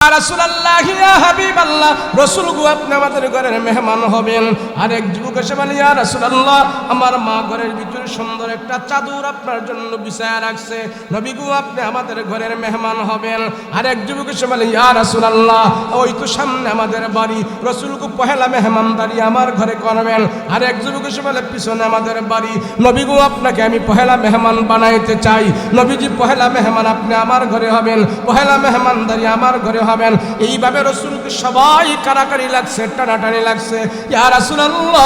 রাসূলুল্লাহ ইয়া হাবিবাল্লাহ, রাসূল গো আপনি আমাদের ঘরের মেহমান হবেন। আরেক যুবক এসে বলে, ইয়া রাসূলুল্লাহ, আমার মা ঘরের ভিতরে সুন্দর একটা চাদর আপনার জন্য বিছায়া রাখছে, নবী গো আপনি আমাদের ঘরের মেহমান হবেন। আরেক যুবক এসে বলে, ইয়া রাসূলুল্লাহ, ওই তো সামনে আমাদের বাড়ি, রাসূল গো পহেলা মেহমানদারি আমার ঘরে করবেন। আরেক যুবক এসে বলে, পিছনে আমাদের বাড়ি, নবী গো আপনাকে আমি পহেলা মেহমান বানাইতে চাই, নবীজি পহেলা মেহমান আপনি আমার ঘরে হবেন, পহেলা মেহমানদারি আমার ঘরে হবেন। এইভাবে রাসূলকে সবাই কারাকারি লাগছে, টানাটানি লাগছে। ইয়া রাসূলুল্লাহ,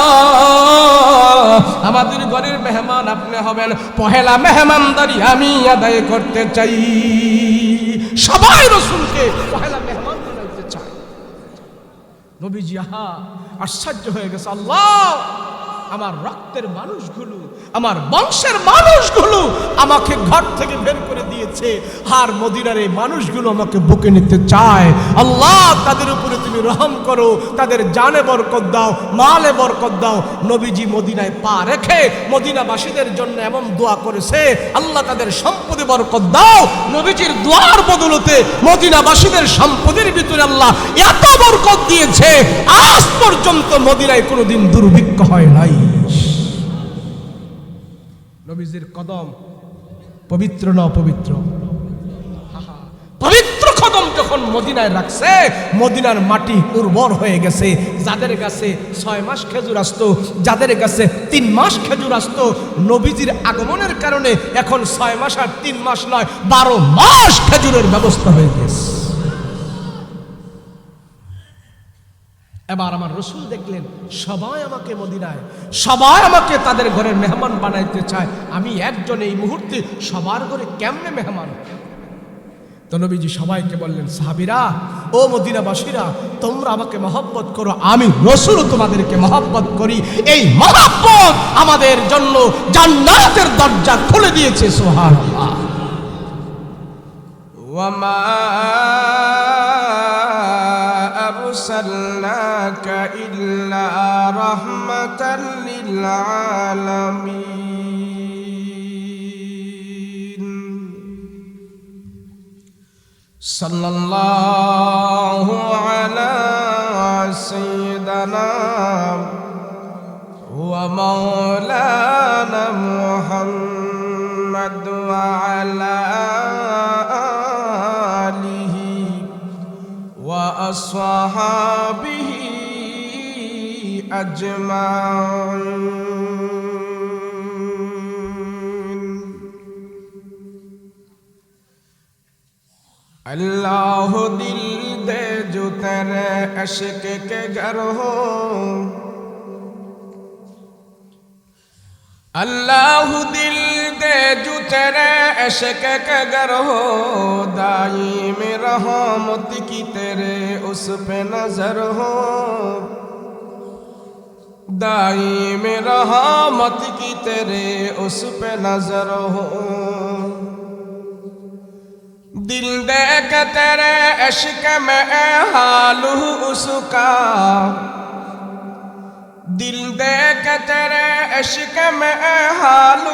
আমাদের ঘরের মেহমান আপনি হবেন, পহেলা মেহমানদারি আমি আদায় করতে চাই। সবাই রাসূলকে পহেলা মেহমান বানাইতে চায়। নবীজি আশ্চর্য হয়ে গেছে, আল্লাহ, আমার রক্তের মানুষগুলো, আমার বংশের মানুষগুলো আমাকে ঘর থেকে বের করে দিয়েছে, আর মদিনার এই মানুষগুলো আমাকে বুকে নিতে চায়। আল্লাহ, তাদের উপরে তুমি রহম করো, তাদের জানে বরকত দাও, মালে বরকত দাও। নবীজি মদিনায় পা রেখে মদিনাবাসীদের জন্য এমন দোয়া করেছে, আল্লাহ তাদের সম্পদে বরকত দাও। নবীজির দোয়ার বদলতে মদিনাবাসীদের সম্পদের ভিতরে আল্লাহ এত বরকত দিয়েছে, আজ পর্যন্ত মদিনায় কোনোদিন দুর্ভিক্ষ হয় নাই। নবীজির কদম পবিত্র না অপবিত্র? পবিত্র কদম যখন মদিনায় রাখছে, মদিনার মাটি উর্বর হয়ে গেছে। যাদের কাছে 6 মাস খেজুর আসতো, যাদের কাছে 3 মাস খেজুর আসতো, নবীজির আগমনের কারণে এখন 6 মাস আর 3 মাস নয়, 12 মাস খেজুরের ব্যবস্থা হয়ে গেছে। এবার আমার রাসূল দেখলেন সবাই আমাকে মদিনায়, সবাই আমাকে তাদের ঘরের মেহমান বানাইতে চায়, আমি একজন এই মুহূর্তে সবার ঘরে কেমনে মেহমান? তো নবীজি সবাইকে বললেন, সাহাবীরা, ও মদিনাবাসীরা, তোমরা আমাকে মহব্বত করো, আমি রাসূল তোমাদেরকে মহব্বত করি। এই মহব্বত আমাদের জন্য জান্নাতের দরজা খুলে দিয়েছে। সুবহানাল্লাহ। ওয়ামা আরসালনাকা ইল্লা রাহমাতাল লিল আলামিন। সাল্লাল্লাহু আলা সাইয়্যিদিনা ওয়া মাওলানা মুহাম্মদ ওয়া আলা আলিহি ওয়া আসহাবিহি আজমাইন। अल्लाह दिल दे जो तेरे इश्क के घर हो, अल्लाह दिल दे जो तेरे इश्क के घर हो, दायम रहमत की तेरे उस पे नजर हो, दायम रहमत की तेरे उस पे नजर हो। दिल देख तेरे इश्क में हाल उसका, दिल देख तेरे इश्क में हाल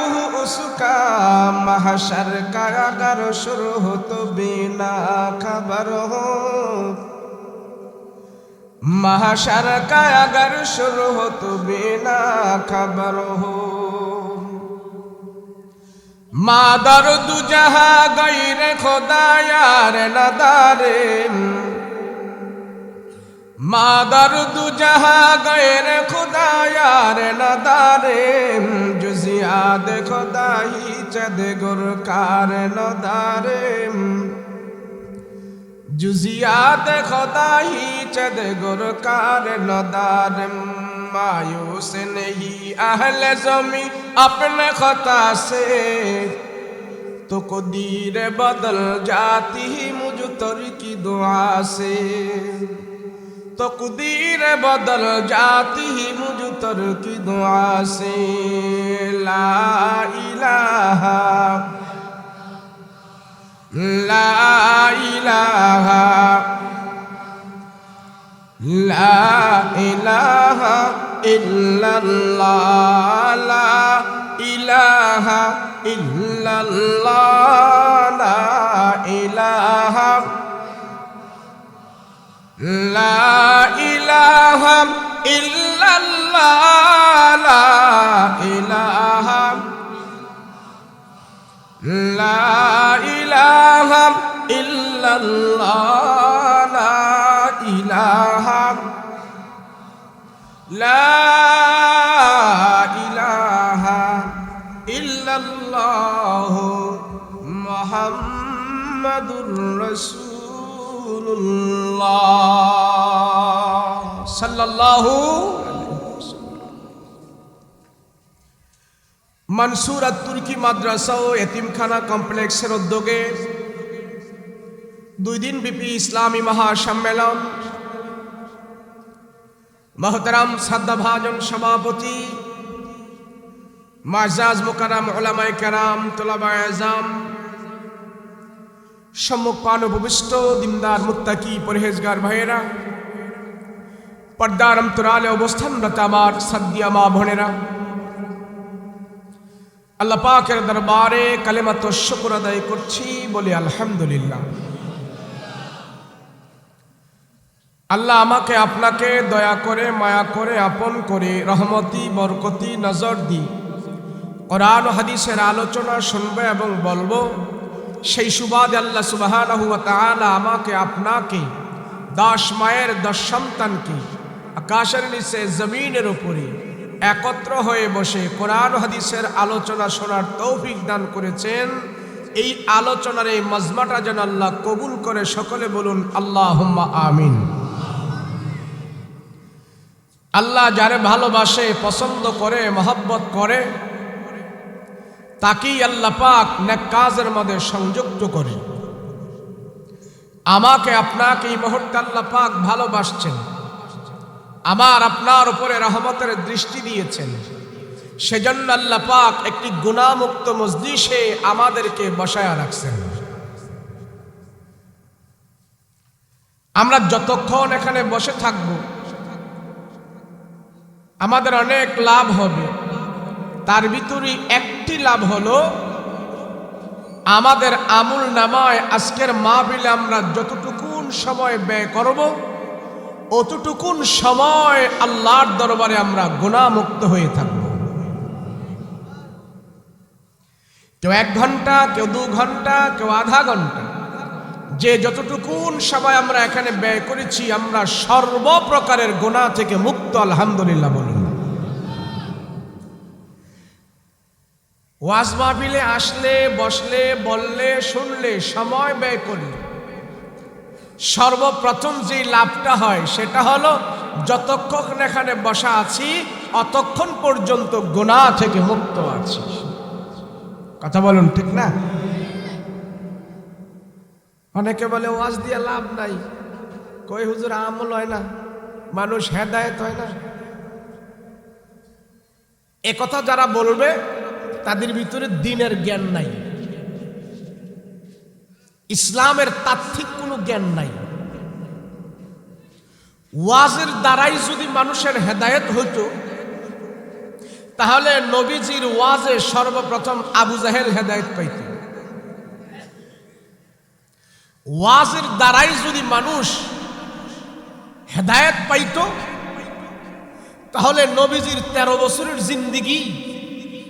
उसका, महशर का अगर शुरू हो तो बिना खबर हो, महशर का अगर शुरू हो तो बिना खबर हो। मादर दु जहां गैर खुदा यार नदारे, मादर दु जहां गैर खुदा यार नदारे, जुजियाद खुदा ही चद गुरकार नदारे, जुजियाद खुदा ही चद गुरकार नदारे। मायूस नहीं अहले ज़मी अपने खता से, तो कदीर बदल जाती ही मुझ तर की दुआ से, तो कदीर बदल जाती ही मुझ तर की दुआ से। ला इलाहा ला इलाहा ला इलाहा इल्लल्लाह, ला इलाहा इल्लल्लाह, ला इलाहा লা ইলাহা ইল্লাল্লাহ, লা ইলাহা, লা ইলাহা ইল্লাল্লাহ, লা ইলাহা, লা ইলাহা ইল্লাল্লাহ মুহাম্মাদুর রাসূলুল্লাহ সাল্লাল্লাহু আলাইহি ওয়াসাল্লাম। মনসুরা তুর্কি মাদ্রাসা ও এতিমখানা কমপ্লেক্সের উদ্যোগে 2 দিন ব্যাপী ইসলামী মহাসম্মেলন, মোহতারাম শ্রদ্ধাভাজন সভাপতি মুআজ্জাজ মুকাররম উলামায়ে কেরাম, তুলাবায়ে আযম, সম্মুখপান উপবিষ্ট দিনদার মুত্তাকি পরহেজগার ভাইয়েরা, পর্দার অন্তরালে অবস্থানরত আমার সাদিয়া মা বোনেরা, আল্লাহ পাকের দরবারে কালেমাত শুকর আদায় করছি, বলি আলহামদুলিল্লাহ। আল্লাহ আমাকে আপনাকে দয়া করে মায়া করে আপন করে রহমতি বরকতি নজর দি কোরআন ও হাদিসের আলোচনা শুনবে এবং বলবো, সেই সুবাদে আল্লাহ সুবহানাহু ওয়া তাআলা আমাকে আপনাকে 10 মায়ের 10 সন্তানকে আকাশের নিচে জমিনের উপরে একত্র হয়ে বসে কোরআন ও হাদিসের আলোচনা শোনার তৌফিক দান করেছেন। এই আলোচনার এই মজমাটা যেন আল্লাহ কবুল করে, সকলে বলুন আল্লাহুম্মা আমিন। আল্লাহ যারে ভালোবাসে, পছন্দ করে, মহব্বত করে, তাকেই আল্লাহ পাক নেক কাজের মধ্যে সংযুক্ত করে। আমাকে আপনাকে এই মুহূর্তে আল্লাহ পাক ভালোবাসছেন, আমার আপনার উপরে রহমতের দৃষ্টি দিয়েছেন। সেজন্য আল্লাহ পাক একটি গুনাহমুক্ত মজলিসে আমাদেরকে বসায়া রাখছেন। আমরা যতক্ষণ এখানে বসে থাকব আমাদের অনেক লাভ হবে। তার ভিতরে একটি লাভ হলো, আমাদের আমল নামায় আজকের মাহফিলে আমরা যতটুকুন সময় ব্যয় করব, অতটুকুন সময় আল্লাহর দরবারে আমরা গুনাহমুক্ত হয়ে থাকব। কেউ 1 ঘন্টা, কেউ 2 ঘন্টা, কেউ আধা ঘন্টা, যে যতটুকুন সময় আমরা এখানে ব্যয় করেছি, আমরা সর্বপ্রকারের গুনাহ থেকে মুক্ত, আলহামদুলিল্লাহ বলুন। ওয়াজ মাহফিলে আসলে, বসলে, বললে, শুনলে, সময় ব্যয় করলে সর্বপ্রথম যে লাভটা হয় সেটা হলো, যতক্ষণ এখানে বসা আছি অতক্ষণ পর্যন্ত গুনাহ থেকে মুক্ত আছি। কথা বলুন, ঠিক না? অনেকে বলে ওয়াজ দিয়ে লাভ নাই, কই হুজুর আমল হয় না, মানুষ হেদায়েত হয় না। একথা যারা বলবে তাদের ভিতরে দ্বীনের জ্ঞান নাই, ইসলামের তাত্ত্বিক কোনো জ্ঞান নাই। ওয়াজের দ্বারাই যদি মানুষের হেদায়েত হইতো, তাহলে নবীজির ওয়াজে সর্বপ্রথম আবু জাহেল হেদায়েত পাইত। ওয়াজের দ্বারাই যদি মানুষ হেদায়েত পাইত, তাহলে নবীজির 13 বছরের জিন্দেগি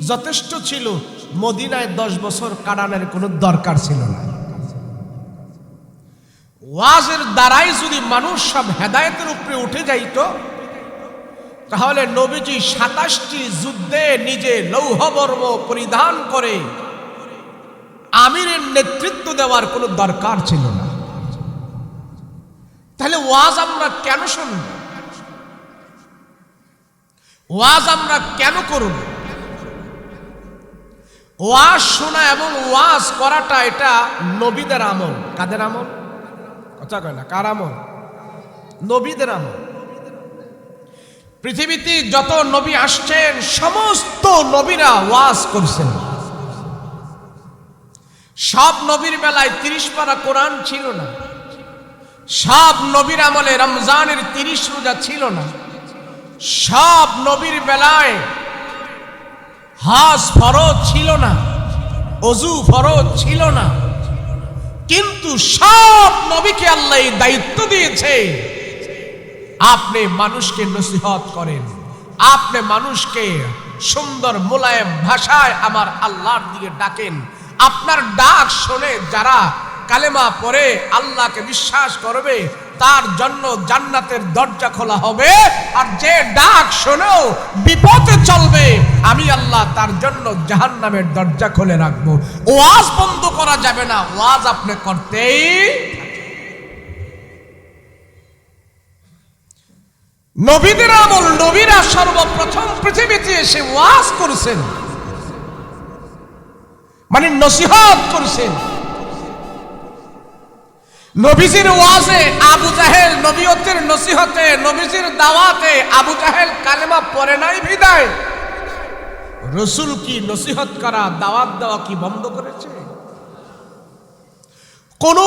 যথেষ্ট ছিল, মদিনায় 10 বছর কাটানোর কোনো দরকার ছিল না। ওয়াজের দ্বারাই যদি মানুষ সব হেদায়েতের উপরে উঠে যাইত, তাহলে নবীজি 27টি যুদ্ধে নিজে লৌহবর্ম পরিধান করে আমিরের নেতৃত্ব দেওয়ার কোনো দরকার ছিল না। তাহলে ওয়াজ আমরা কেন শুনব? ওয়াজ আমরা কেন করব? ওয়াজ শোনা এবং ওয়াজ করাটা এটা নবীদের আমল। কাদের আমল? কথা কয় না, কার আমল? নবীদের আমল। পৃথিবীতে যত নবী আসছেন সমস্ত নবীরা ওয়াজ করছেন। সব নবীর বেলায় 30 পারা কোরআন ছিল না, সব নবীর আমলে রমজানের 30 রোজা ছিল না, সব নবীর বেলায় হজ ফরজ ছিল না, ওযু ফরজ ছিল না। কিন্তু সব নবীকে আল্লাহ দায়িত্ব দিয়েছে আপনি মানুষকে নসিহত করেন, আপনি মানুষকে সুন্দর মোলায়েম ভাষায় আমার আল্লাহর দিকে ডাকেন। আপনার ডাক শুনে যারা কালেমা পড়ে আল্লাহকে বিশ্বাস করবে তার জন্য জান্নাতের দরজা খোলা হবে। আর যে ডাক শুনেও বিপদে চলবে আমি আল্লাহ তার জন্য জাহান্নামের দরজা খুলে রাখবো। ওয়াজ বন্ধ করা যাবে না, ওয়াজ আপনি করতেই। নবীদের আমল, নবীরা সর্বপ্রথম পৃথিবীতে এসে ওয়াজ করেছেন, মানে নসিহত করেছেন। নবীজির ওয়াজে আবু জাহেল, নবীয়তের নসিহতে, নবীজির দাওয়াতে আবু জাহেল কালেমা পড়ে নাই বিদায় রাসূল কি নসিহত করা, দাওয়াত দেওয়া কি বন্ধ করেছে? কোন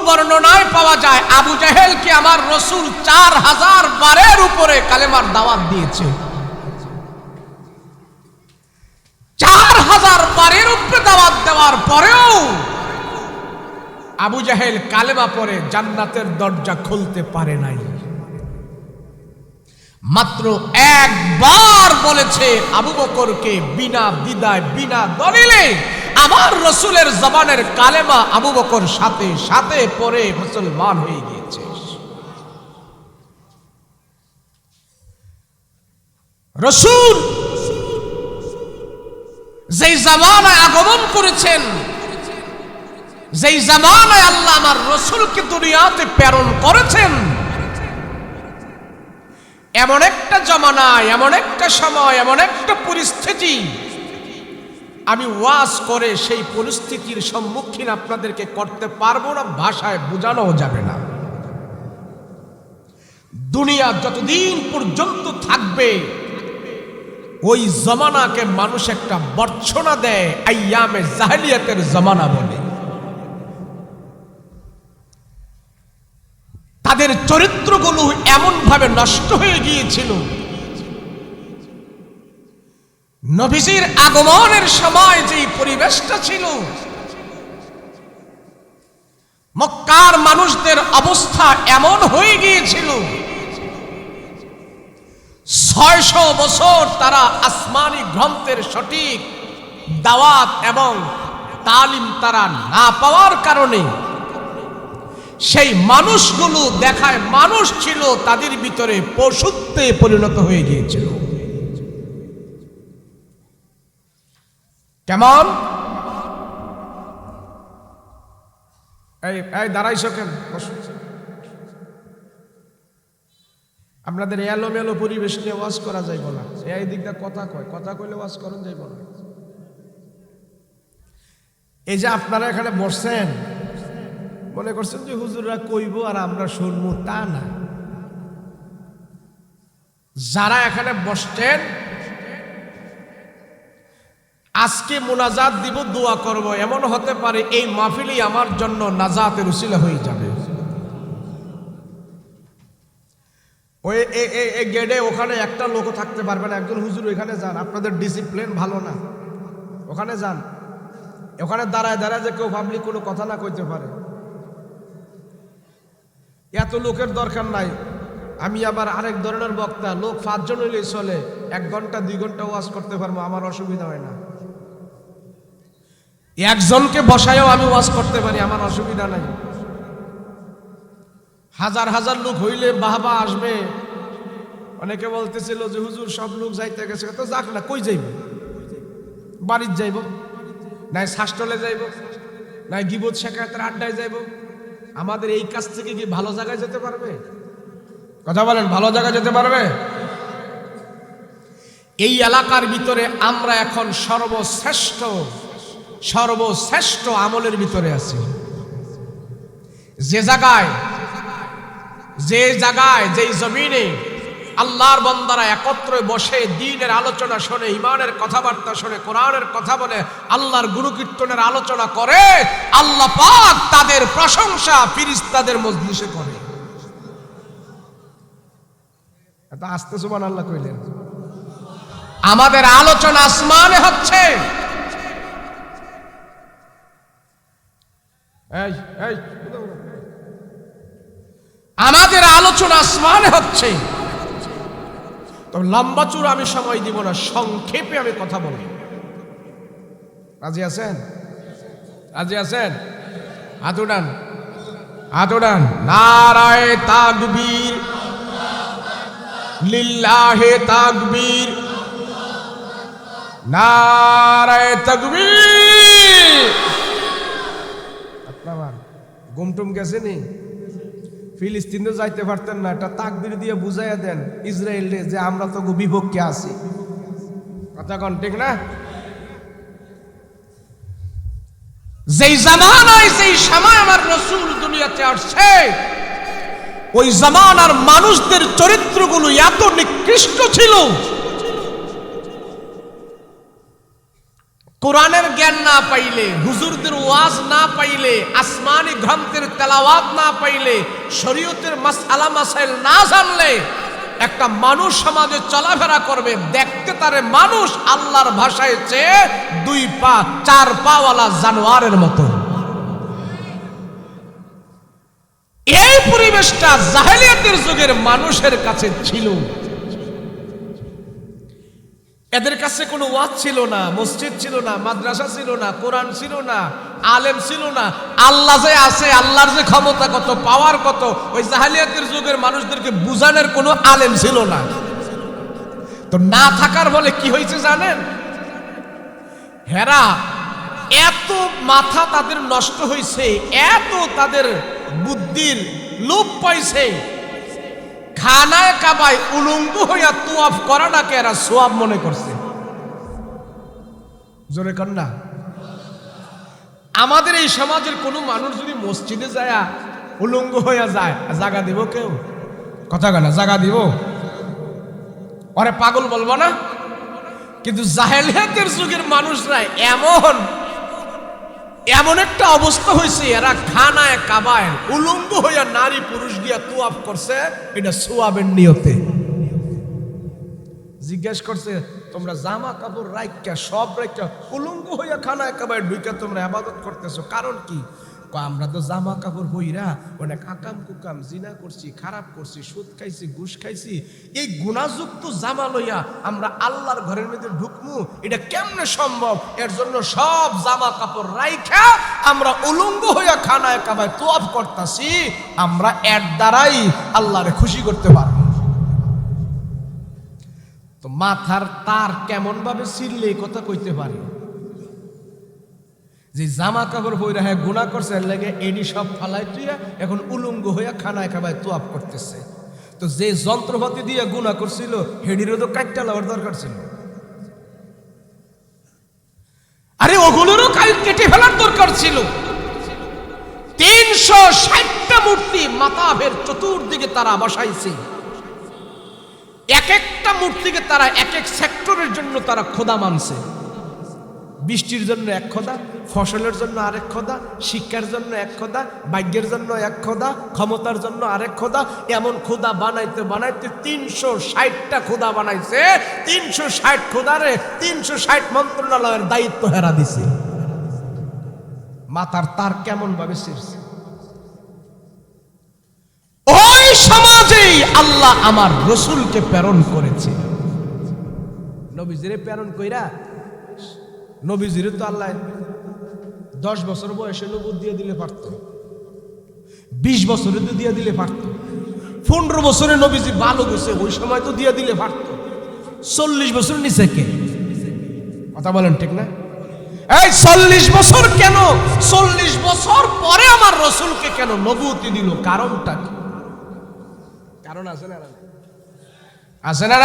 বর্ণনায় পাওয়া যায় আবু জাহেল কি আমার রাসূল 4000 বারের উপরে কালেমার দাওয়াত দিয়েছে। 4000 বারের উপরে দাওয়াত দেওয়ার পরেও আবু জাহেল কালেমা পড়ে জান্নাতের দরজা খুলতে পারে নাই। মাত্র একবার বলেছে আবু বকরকে বিনা দ্বিধায় বিনা দলিলে আমার রাসূলের জবানের কালেমা আবু বকর সাথে সাথে পড়ে মুসলমান হয়ে গিয়েছে। রাসূল যেই জামানায় আগমন করেছেন, যেই জামানায় আল্লাহ আমার রাসূলকে দুনিয়াতে প্রেরণ করেছেন, এমন একটা জামানায়, এমন একটা সময়, এমন একটা পরিস্থিতি আমি ওয়াজ করে সেই পরিস্থিতির সম্মুখীন আপনাদেরকে করতে পারবো না, ভাষায় বোঝানো যাবে না। দুনিয়া যতদিন পর্যন্ত থাকবে ওই জামানাকে মানুষ একটা বর্ণনা দেয়, আইয়ামে জাহেলিয়াতের জামানা বলে। তাদের চরিত্রগুলো এমন ভাবে নষ্ট হয়ে গিয়েছিল, নবীজির আগমনের সময় যে পরিবেশটা ছিল, মক্কার মানুষদের অবস্থা এমন হয়ে গিয়েছিল 600 বছর তারা আসমানি গ্রন্থের সঠিক দাওয়াত এবং তালিম তারা না পাওয়ার কারণে সেই মানুষগুলো দেখায় মানুষ ছিল, তাদের ভিতরে পশুত্বে পরিণত হয়ে গিয়েছিল। কেমন? এই দাঁড়াইছ কেন? আপনাদের এলোমেলো পরিবেশ নিয়ে ওয়াজ করা যাইব না। এই দিকটা কথা কয়, কথা কইলে ওয়াজ করুন যাইব না। এই যে আপনারা এখানে বসছেন, মনে করছেন যে হুজুররা কইব আর আমরা শুনবো, তা না। যারা এখানে বসছেন আজকে মুনাজাত দিব, দোয়া করব, এমন হতে পারে এই মাহফিলই আমার জন্য নাজাতের উসিলা হয়ে যাবে। ওই এই গেটে ওখানে একটা লোক থাকতে পারবে না। একজন হুজুর ওইখানে যান, আপনাদের ডিসিপ্লিন ভালো না, ওখানে যান। ওখানে দাঁড়ায় দাঁড়ায় যে কেউ পাবলিক কোনো কথা না কইতে পারে, এত লোকের দরকার নাই। আমি আবার আরেক ধরনের বক্তা, লোক 5 জন হইলেই চলে, 1 ঘন্টা 2 ঘন্টা ওয়াজ করতে পারবো, আমার অসুবিধা হয় না। একজনকে বসায়ও আমি ওয়াজ করতে পারি, আমার অসুবিধা নাই। হাজার হাজার লোক হইলে বাহবা আসবে। অনেকে বলতেছিল যে হুজুর সব লোক যাইতে গেছে, তো যাক না, কই যাইব? বাড়ির যাইব, নাই শাসটলে যাইব, নাই গিবত শেখায়তের আড্ডায় যাইব। আমাদের এই কাজ থেকে কি ভালো জায়গায় যেতে পারবে? কথা বলেন, ভালো জায়গায় যেতে পারবে? এই এলাকার ভিতরে আমরা এখন সর্বশ্রেষ্ঠ আমলের ভিতরে আছি। যে জায়গায় যেই জমিনে আল্লাহর বান্দারা একত্রে বসে দ্বীনের আলোচনা শোনে, ইমানের কথাবার্তা শোনে, কোরআনের কথা বলে, আল্লাহর গুণকীর্তনের আলোচনা করে, আল্লাহ পাক তাদের প্রশংসা ফেরেশতাদের মজলিসে করে। এত আস্তে সুবহানাল্লাহ কইলেন। আমাদের আলোচনা আসমানে হচ্ছে। আমাদের আলোচনা আসমানে হচ্ছে। তবে লম্বা চূড়া আমি সময় দিব না, সংক্ষেপে আমি কথা বলি। রাজি আছেন? রাজি আছেন? হাত উঠান, হাত উঠান। নারায়ে তাকবীর, লিল্লাহে তাকবীর, নারায়ে তাকবীর। আপনার গুমটুম গেছে নি? ফিলিস্তিনে যাইতে পারতেন না, এটা তাকবীর দিয়ে বুঝাইয়া দেন ইসরায়েলে যে আমরা তো বিপক্ষে আছি। কথা কোন ঠিক না? যেই জামানায় যেই সময় আমার রাসূল দুনিয়াতে আসছে, ওই জামানার মানুষদের চরিত্রগুলো এত নিকৃষ্ট ছিল, কোরআনের জ্ঞান না পাইলে, হুজুরদের ওয়াজ না পাইলে, আসমানি গ্রন্থের তেলাওয়াত না পাইলে, শরীয়তের মাসআলা মাসাইল না জানলে একটা মানুষ সমাজে চলাফেরা করবে, দেখতে তারে মানুষ আল্লাহর ভাষায় চেয়ে 2 পা 4 পাওয়ালা জানোয়ারের মতো। এই পরিবেশটা জাহেলিয়াতের যুগের মানুষের কাছে ছিল। এদের কাছে কোনো ওয়াজ ছিল না, মসজিদ ছিল না, মাদ্রাসা ছিল না, কোরআন ছিল না, আলেম ছিল না। আল্লাহ যে আছে, আল্লাহর যে ক্ষমতা কত, পাওয়ার কত, ওই জাহেলিয়াতের যুগের মানুষদেরকে বুঝানোর কোনো আলেম ছিল না। তো না থাকার ফলে কি হয়েছে জানেন? হেরা এত মাথা তাদের নষ্ট হয়েছে, এত তাদের বুদ্ধির লোপ পাইছে, খানায় কাবায় উলঙ্গ হইয়া তুয়াফ করাটাকে এরা সোয়াব মনে করছে। জোরে কর না। আমাদের এই সমাজের কোন মানুষ যদি মসজিদে যায় উলঙ্গ হইয়া যায়, জাগা দিব কেউ? কথা কেনা জাগা দিব? ওরে পাগল বলবো না? কিন্তু জাহেলিয়াতের যুগের মানুষরা এমন একটা অবস্থা হয়েছে, এরা খানায় কাবায় উলঙ্গ হইয়া নারী পুরুষ দিয়া তুয়াফ করছে, এটা সোয়াবের নিয়তে। জিজ্ঞেস করছে, তোমরা জামা কাপড় রাইখা সব রাইখা উলঙ্গ হইয়া খানায় কাবায় ঢুইকা তোমরা ইবাদত করতেছো, কারণ কি? আমরা তো জামা কাপড় হইরা অনেক আকাম কুকাম জিনা করছি, খারাপ করছি, সুদ খাইছি, ঘুষ খাইছি, এই গুনাহযুক্ত জামা লইয়া আমরা আল্লাহর ঘরের মধ্যে ঢুকমু, এটা কেমনে সম্ভব? এর জন্য সব জামা কাপড় রাইখা আমরা উলঙ্গ হইয়া খানায় কাবায় তোয়াফ করতাছি, আমরা এর দ্বারাই আল্লাহরে খুশি করতে পারব। তো মাথার তার কেমন ভাবে ছিললে কথা কইতে পারে যে জামা কাপড় পইরা হ্যাঁ গুনাহ করছে, এর লাগে এডি সব ফালাই তুইয়া এখন উলঙ্গ হইয়া খানায় খাবায় তোয়াফ করতেছে। তো যে যন্ত্রপাতি দিয়ে গুনাহ করছিল হেডিরও তো কাটটা লওয়ার দরকার ছিল। আরে ওগুলোরও কেটে ফেলার দরকার ছিল। 360টা মূর্তি মাতাবের চতুর্দিকে তারা বসাইছে। এক একটা মূর্তিকে তারা এক এক সেক্টরের জন্য তারা খোদা মানছে। বৃষ্টির জন্য এক খোদা, ফসলের জন্য আরেক খোদা, শিক্ষার জন্য এক খোদা, ভাগ্যের জন্য এক খোদা, ক্ষমতার জন্য আরেক খোদা, এমন খোদা বানাইতে বানাইতে 360টা খোদা বানাইছে। 360 খোদারে 360 মন্ত্রণালয়ের দায়িত্ব হেরা দিছে। মাথার তার কেমন ভাবে ছিঁড়ছে। ওই সমাজেই আল্লাহ আমার রসুলকে প্রেরণ করেছে। নবীজিরে প্রেরণ কইরা, নবীজিরে তো আল্লাহ 10 বছর বয়সে নবুয়ত দিয়ে দিলে পারত, 20 বছরে তো দিয়ে দিলে পারত, 15 বছরে নবীজি ভালো গেছে ওই সময় তো দিয়ে দিলে পারত। 40 বছর নিচে কে? কথা বলেন ঠিক না? এই 40 বছর কেন? 40 বছর পরে আমার রসুলকে কেন নবুয়তি দিল? কারণটা কি? কারণ আছে না? আছে না?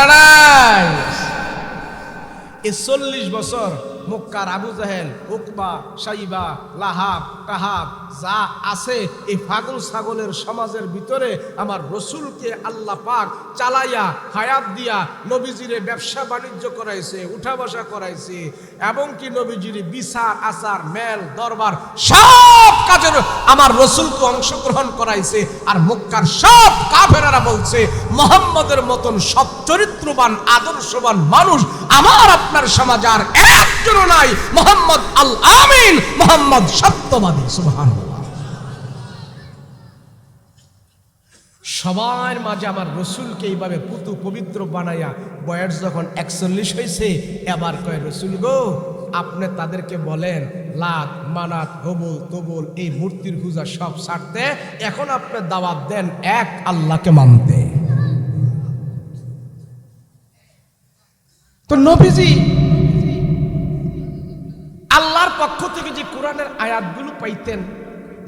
এই 40 বছর মক্কার আবু জাহেল, উকবা, সাইবা, লাহাব, কাহাব যা আছে এই পাগল ছাগলের সমাজের ভিতরে আমার রসুলকে আল্লাহ পাক চালাইয়া হায়াত দিয়া নবীজিরে ব্যবসা বাণিজ্য করাইছে, উঠা বসা করাইছে, এবং কি নবীজির বিচার আচার মেল দরবার সব কাজের আমার রসুলকে অংশগ্রহণ করাইছে। আর মক্কার সব কাফেরারা বলছে মুহাম্মদের মতন সব চরিত্রবান আদর্শবান মানুষ আমার আপনার সমাজে আর একজনও নাই। মুহাম্মদ আল আমিন, মুহাম্মদ সত্যবাদী। সুবহানাল্লাহ। সবার মাঝে আমার রসুলকে এইভাবে পুতু পবিত্র বানাইয়া বয়স যখন 41 হয়েছে, এবার কয় রসুল গো, আপনি তাদেরকে বলেন লাত মানাত হবল তবল এই মূর্তির পূজা সব ছাড়তে, এখন আপনি দাওয়াত দেন এক আল্লাহকে মানতে। তো নবীজি আল্লাহর পক্ষ থেকে যে কোরআনের আয়াতগুলো পাইতেন,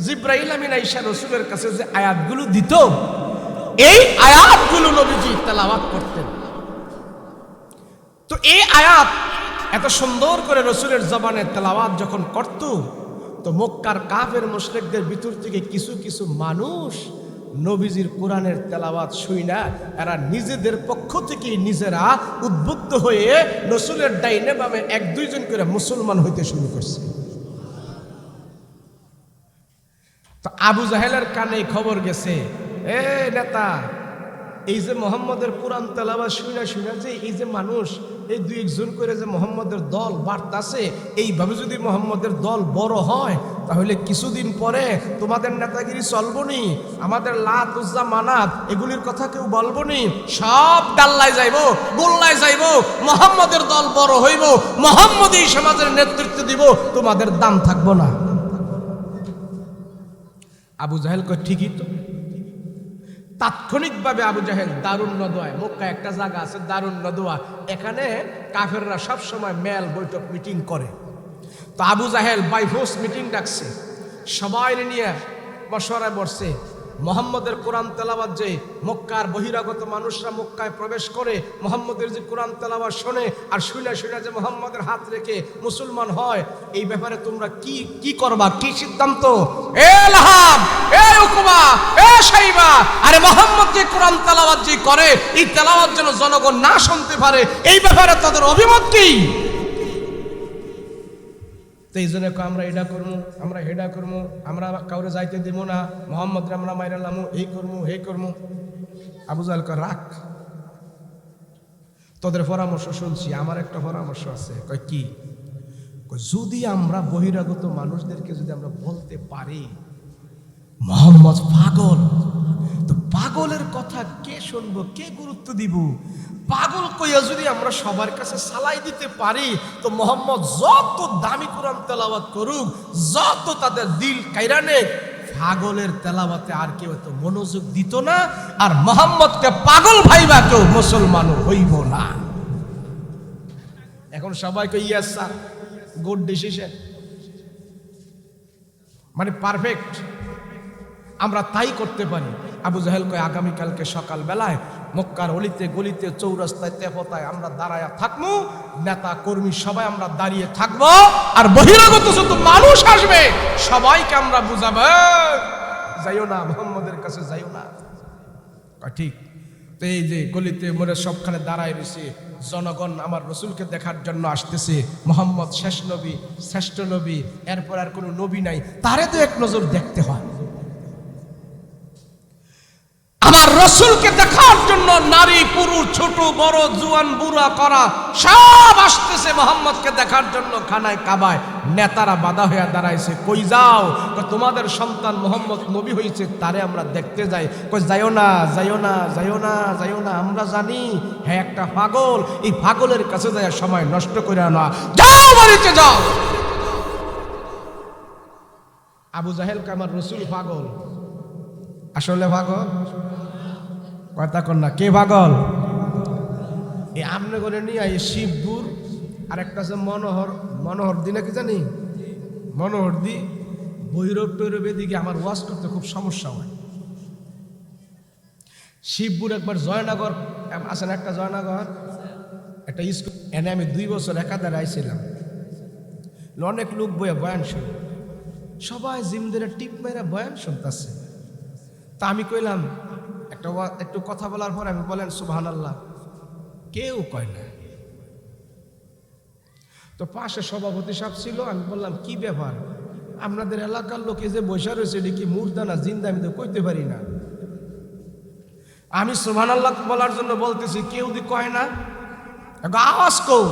জিব্রাইল আমিন আয়েশা রসুলের কাছে যে আয়াতগুলো দিত, এই আয়াতগুলো নবীজি তেলাওয়াত করতেন। তো এই আয়াত এত সুন্দর করে রসুলের জবানে তেলাওয়াত যখন করত, তো মক্কার কাফের মুশরিকদের ভিতর থেকে কিছু কিছু মানুষ নবীজির কোরআনের তেলাওয়াত শুইনা এরা নিজেদের পক্ষ থেকে নিজেরা উদ্বুদ্ধ হয়ে রসুলের ডাইনে বামে এক দুইজন করে মুসলমান হইতে শুরু করছে। তো আবু জাহেলের কানে খবর গেছে, এ নেতা, এই যে মোহাম্মদের কোরআন তেলাওয়াত শুইনা শুইনা যে এই যে মানুষ এই দুই একজন করে যে মোহাম্মদের দল বাড়তাছে, এইভাবে যদি মোহাম্মদের দল বড় হয় তাহলে কিছুদিন পরে তোমাদের নেতাগিরি চলবনি, আমাদের লাত উজ্জা মানাত এগুলির কথা কেউ বলবনি, সব ডাল্লায় যাইব, গোল্লায় যাইব, মোহাম্মদের দল বড় হইব, মোহাম্মদই সমাজের নেতৃত্ব দিব, তোমাদের দাম থাকবো না। আবু জাহেল কয় ঠিকই তো। তাৎক্ষণিকভাবে আবু জাহেল দারুন নদওয়ায়, মক্কায় একটা জায়গা আছে দারুন নদওয়া, এখানে কাফেররা সব সময় মেল বৈঠক মিটিং করে। তো আবু জাহেল বাই ফোর্স মিটিং ডাকছে, সবাই নিয়ে মশওয়ারায় বসছে। মোহাম্মদের কোরআন তেলাওয়াত যে মক্কার বহিরাগত মানুষরা মক্কায় প্রবেশ করে মোহাম্মদের যে কোরআন তেলাওয়াত শোনে আর শুনে শুনে যে মোহাম্মদের হাত রেখে মুসলমান হয়, এই ব্যাপারে তোমরা কি করবা, কি সিদ্ধান্ত? এ লাহাব, এ উকবা, এ শাইবা, আরে মোহাম্মদ যে কোরআন তেলাওয়াত যে করে, এই তেলাওয়াত যেন জনগণ না শুনতে পারে, এই ব্যাপারে তাদের অভিমত কি? এই জন্য আমরা এটা করবো, আমরা হেডা করবো, আমরা কাউরে যাইতে দিব না, মোহাম্মদ আমরা মাইরালামু, এই করবো হে করবো। আবু জাহেল কয় রাখ, তোদের পরামর্শ শুনছি, আমার একটা পরামর্শ আছে। কয় কি? যদি আমরা বহিরাগত মানুষদেরকে যদি আমরা বলতে পারি মোহাম্মদ পাগল, তো পাগলের কথা কে শুনবো, কে গুরুত্ব দিব? পাগল কইয়া যদি আমরা সবার কাছে সালাই দিতে পারি, তো মোহাম্মদ যত দামি কোরআন তেলাওয়াত করুক, যত তাদের দিল কাইরা নেক, পাগলের তেলাওয়াতে আর কেউ এত মনোযোগ দিত না, আর মোহাম্মদকে পাগল ভাইবা কেউ মুসলমান হইব না। এখন সবাইকে ইয়েস স্যার, গুড ডিসিশন, মানে পারফেক্ট, আমরা তাই করতে পারি। আবু জাহেল কয় আগামীকালকে সকাল বেলায় মক্কার অলিতে গলিতে চৌরাস্তায় তেপতায় আমরা দাঁড়ায়া থাকবো, নেতা কর্মী সবাই আমরা দাঁড়িয়ে থাকবো, আর বহিরাগত যত মানুষ আসবে সবাইকে আমরা বুঝাবো, যাইও না মোহাম্মদের কাছে যাইও না। ঠিক। তো এই যে গলিতে মোড়ে সবখানে দাঁড়ায় রয়েছে, জনগণ আমার রসুলকে দেখার জন্য আসতেছে, মোহাম্মদ শেষ নবী, শ্রেষ্ঠ নবী, এরপর আর কোনো নবী নাই, তারে তো এক নজর দেখতে হয়। আমার রসুলকে দেখার জন্য নারী পুরুষ ছোট বড় জুয়ান বুড়া করা সব আসতেছে মোহাম্মদকে দেখার জন্য খানায় কাবায়। নেতারা বাধা হয়ে দাঁড়াইছে, কই যাও? তোমাদের সন্তান মোহাম্মদ নবী হয়েছে, তারে আমরা দেখতে যাই। কই যাইও না, যাইও না, যাইও না, যাইও না, আমরা জানি হ্যাঁ একটা পাগল, এই পাগলের কাছে যায় সময় নষ্ট করে না, যাও বাড়িতে যাও। আবু জাহেল কে আমার রসুল পাগল, আসলে পাগল কথা কন না, কে পাগল? এই আমনে করে নিয়ে এই শিবপুর আর একটা আছে মনোহর দি নাকি জানি, মনোহর দি বৈরব টৈরব এদিকে আমার ওয়াজ করতে খুব সমস্যা হয়। শিবপুর একবার জয়নগর আছেন, একটা জয়নগর একটা স্কুল, এনে আমি 2 বছর একাধারে আইছিলাম। অনেক লোক বইয়া বয়ান শুনে, সবাই জিমদের টিপ মেরা বয়ান শুনতেছে। তা আমি কইলাম একটু কথা বলার পর আমি বলেন সুবহানাল্লাহ, কেউ কয় না। তো পাশে সভাপতি সাহেব ছিল, আমি বললাম কি ব্যাপার, আপনাদের এলাকার লোকে যে বসে রয়েছে এটা কি মুর্দা না জিন্দা, আমি তো কইতে পারি না। আমি সুবহানাল্লাহ বলার জন্য বলতেছি, কেউ দি কয় না, আওয়াজ কও।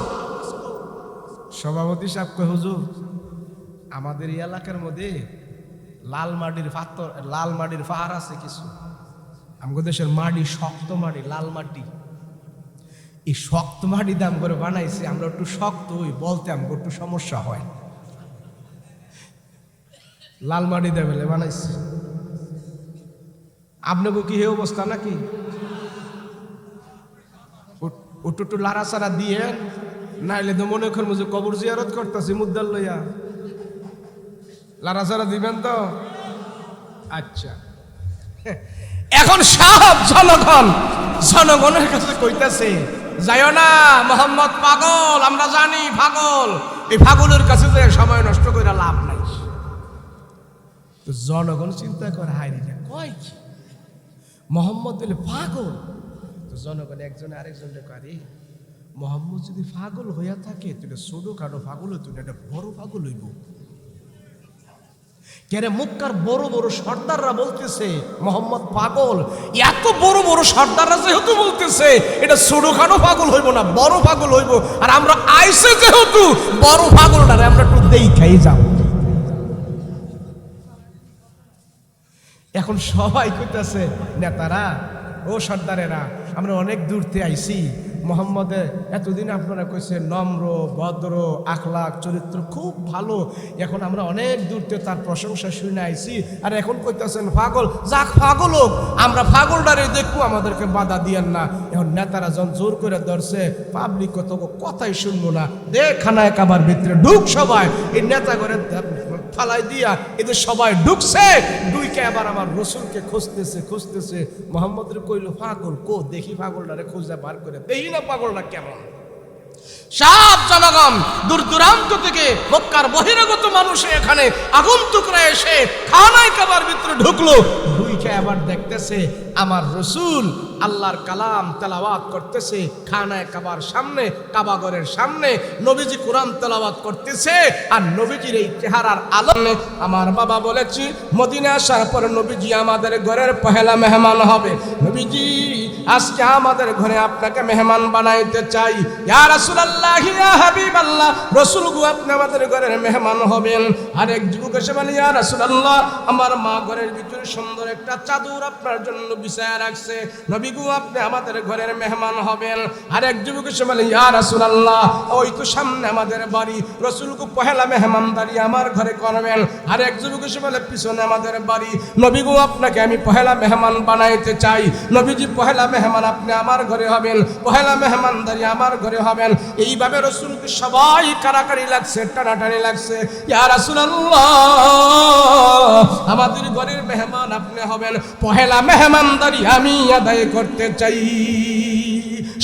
সভাপতি সাহেব কয় হুজুর, আমাদের এই এলাকার মধ্যে লাল মাটির পাহাড় আছে কিছু, আমাদের দেশের মাটি শক্ত মাটি, লাল মাটি। এই শক্ত মাটি দাম করে বানাইছে, আমরা একটু শক্ত হই বলতে আমাকে একটু সমস্যা হয়। লাল মাটি দেবেলে বানাইছে। আপনাকে কি হে অবস্থা নাকি? ওটু একটু লাড়াচাড়া দিয়ে, নাইলে তো মনে করবো যে কবর জিয়ারত করতেছি মুদ্দাল লইয়া। লাড়াচাড়া দিবেন তো? আচ্ছা, এখন সব জনগণের কাছে কইতাছে, যাইও না, মোহাম্মদ পাগল, আমরা জানি পাগল। এই পাগলের কাছে যে সময় নষ্ট করে লাভ নাই। তো জনগণ চিন্তা করে, হায় রে কয় কি মোহাম্মদ বলে পাগল। তো জনগণ একজন আরেকজনকে করে, মোহাম্মদ যদি পাগল হইয়া থাকে তাহলে ছোট খাটো পাগল হইতো না, এটা বড় পাগল হইব। কেন মক্কার বড় বড় সর্দাররা বলতেছে মোহাম্মদ পাগল, এত বড় বড় সর্দাররা যেহেতু বলতেছে এটা ছোটখাটো পাগল হইব না, বড় পাগল হইব। আর আমরা আইসে যেহেতু বড় পাগল না, আমরা একটু দেখাই যাব। এখন সবাই কইতাছে, নেতারা ও সর্দারেরা, আমরা অনেক দূরতে আইছি। মোহাম্মদের এতদিন আপনারা কইছেন নম্র, ভদ্র, আখলাক, চরিত্র খুব ভালো। এখন আমরা অনেক দূরতে তার প্রশংসা শুনে আইছি, আর এখন কইতাছেন পাগল। যাক পাগল হোক, আমরা পাগলটারে দেখবো, আমাদেরকে বাধা দিয়েন না। এখন নেতারা যখন জোর করে ধরছে, পাবলিক কত কথাই শুনবো না, দে খানায় কাবার ভিতরে ঢুক সবাই। এই নেতা করে ফালাই দিয়া এদের সবাই ঢুকছে। ঢুকে আবার আমার রসুলকে খুঁজতেছে। মোহাম্মদের কইল, পাগল কো দেখি, পাগলটারে খুঁজে বার করে দেখি না পাগলটা কেমন। সব জনগণ দূর দূরান্ত থেকে, মক্কার বহিরাগত মানুষ এখানে আগন্তুকরা এসে খানায় কাবার ভিতরে ঢুকলো। ঢুকে আবার দেখতেছে আমার রসুল আল্লাহর কালাম তেলাওয়াত করতেছে খানায় কাবার সামনে, কাবাগরের সামনে। নবীজি কোরআন তেলাওয়াত করতেছে, আর নবীজির এই চেহারার আলোকে আমার বাবা বলেছি, মদিনা আসার পর নবীজি আমাদের ঘরের পহেলা মেহমান হবে। নবীজি আজকে আমাদের ঘরে আপনাকে মেহমান বানাইতে চাই। ইয়া রাসূলুল্লাহ, ইয়া হাবিবাল্লাহ, রাসূল গো আপনি আমাদের ঘরের মেহমান হবেন। আরেক যুবক এসে বলে, ইয়া রাসূলুল্লাহ, আমার মা ঘরের ভিতরে সুন্দর একটা চাদর আপনার জন্য বিছায়া রাখছে, নবী গো আপনি আমাদের ঘরের মেহমান হবেন। আরেক যুবক এসে বলে, ইয়া রাসূলুল্লাহ, ওই তো সামনে আমাদের বাড়ি, রাসূল গো পহেলা মেহমানদারি আমার ঘরে করবেন। আরেক যুবক এসে বলে, পিছনে আমাদের বাড়ি, নবী গো আপনাকে আমি পহেলা মেহমান বানাইতে চাই। নবীজি পহেলা মেহমান আপনি আমার ঘরে হবেন, পহেলা মেহমানদারি আমার ঘরে হবেন। এইভাবে রাসূলকে সবাই কারাকারি লাগছে, টানাটানি লাগছে। ইয়া রাসূলুল্লাহ, আমাদের ঘরের মেহমান আপনি হবেন, পহেলা মেহমানদারি আমি আদায় করতে চাই।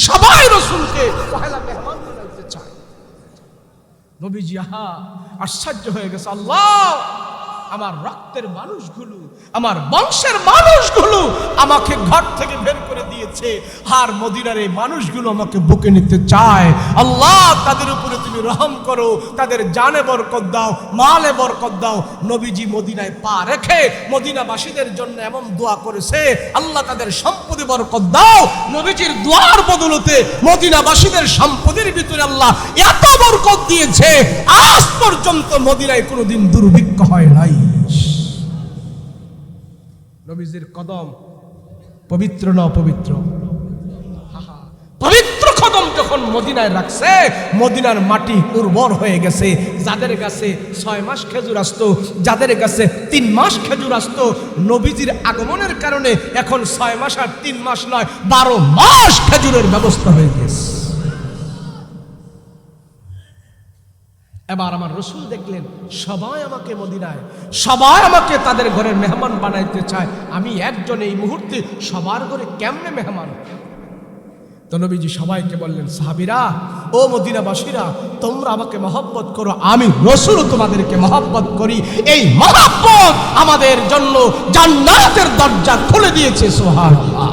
সবাই রাসূলকে পহেলা মেহমান বানাইতে চায়। নবীজি আশ্চর্য হয়ে গেছে, আল্লাহ, আমার রক্তের মানুষগুলো, আমার বংশের মানুষগুলো আমাকে ঘর থেকে বের করে দিয়েছে, আর মদিনার এই মানুষগুলো আমাকে বুকে নিতে চায়। আল্লাহ, তাদের উপরে তুমি রহম করো, তাদের জানে বরকত দাও, মালে বরকত দাও। নবীজি মদিনায় পা রেখে মদিনাবাসীদের জন্য এমন দোয়া করেছে, আল্লাহ তাদের সম্পদে বরকত দাও। নবীজির দোয়ার বদলতে মদিনাবাসীদের সম্পদের ভিতরে আল্লাহ এত বরকত দিয়েছে, আজ পর্যন্ত মদিনায় কোনোদিন দুর্ভিক্ষ হয় নাই। নবীজির কদম পবিত্র না অপবিত্র? পবিত্র কদম যখন মদিনায় রাখছে, মদিনার মাটি উর্বর হয়ে গেছে। যাদের কাছে 6 মাস খেজুর আসতো, যাদের কাছে 3 মাস খেজুর আসতো, নবীজির আগমনের কারণে এখন 6 মাস আর 3 মাস নয়, 12 মাস খেজুরের ব্যবস্থা হয়ে গেছে। এবার আমার রসুল দেখলেন সবাই আমাকে মদিনায়, সবাই আমাকে তাদের ঘরের মেহমান বানাইতে চায়, আমি একজন এই মুহূর্তে সবার ঘরে কেমনে মেহমান? তো নবীজি সবাইকে বললেন, সাহাবীরা, ও মদিনাবাসীরা, তোমরা আমাকে মহব্বত করো, আমি রসুল তোমাদেরকে মহব্বত করি। এই মহব্বত আমাদের জন্য জান্নাতের দরজা খুলে দিয়েছে। সুবহানাল্লাহ,